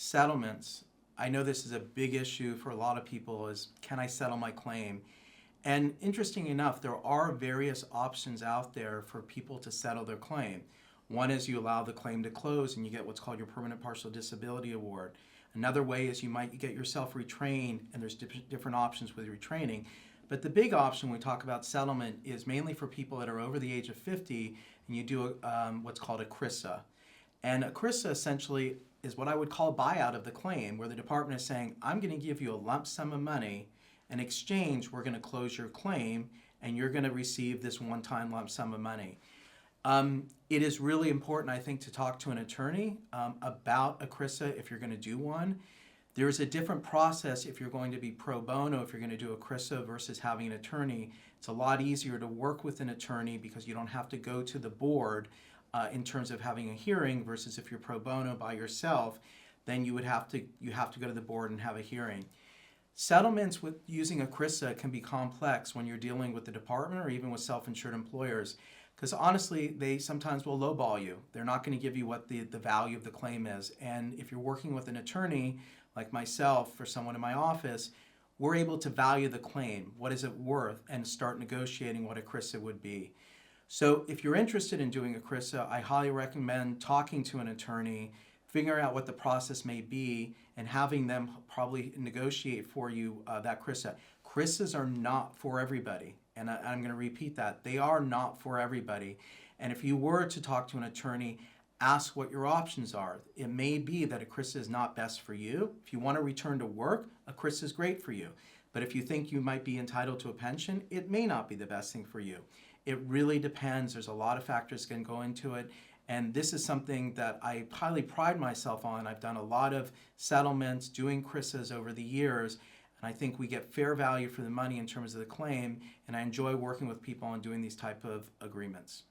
settlements, I know this is a big issue for a lot of people, is can I settle my claim? And interesting enough, there are various options out there for people to settle their claim. One is you allow the claim to close and you get what's called your permanent partial disability award. Another way is you might get yourself retrained, and there's different options with retraining. But the big option when we talk about settlement is mainly for people that are over the age of 50, and you do what's called a CRSA. And a CRSA essentially is what I would call a buyout of the claim, where the department is saying, I'm going to give you a lump sum of money. In exchange, we're going to close your claim, and you're going to receive this one-time lump sum of money. It is really important, I think, to talk to an attorney about a CRSA if you're going to do one. There is a different process if you're going to be pro bono, if you're going to do a CRSA versus having an attorney. It's a lot easier to work with an attorney because you don't have to go to the board in terms of having a hearing, versus if you're pro bono by yourself, then you have to go to the board and have a hearing. Settlements with using a CRSA can be complex when you're dealing with the department or even with self-insured employers, because honestly, they sometimes will lowball you. They're not going to give you what the value of the claim is. And if you're working with an attorney like myself or someone in my office, we're able to value the claim. What is it worth? And start negotiating what a CRSA would be. So if you're interested in doing a CRSA, I highly recommend talking to an attorney, figuring out what the process may be, and having them probably negotiate for you that CRSA. CRSAs are not for everybody, and I'm going to repeat that. They are not for everybody. And if you were to talk to an attorney, ask what your options are. It may be that a CRSA is not best for you. If you want to return to work, a CRSA is great for you. But if you think you might be entitled to a pension, it may not be the best thing for you. It really depends. There's a lot of factors that can go into it. And this is something that I highly pride myself on. I've done a lot of settlements, doing CRSAs over the years, and I think we get fair value for the money in terms of the claim, and I enjoy working with people on doing these type of agreements.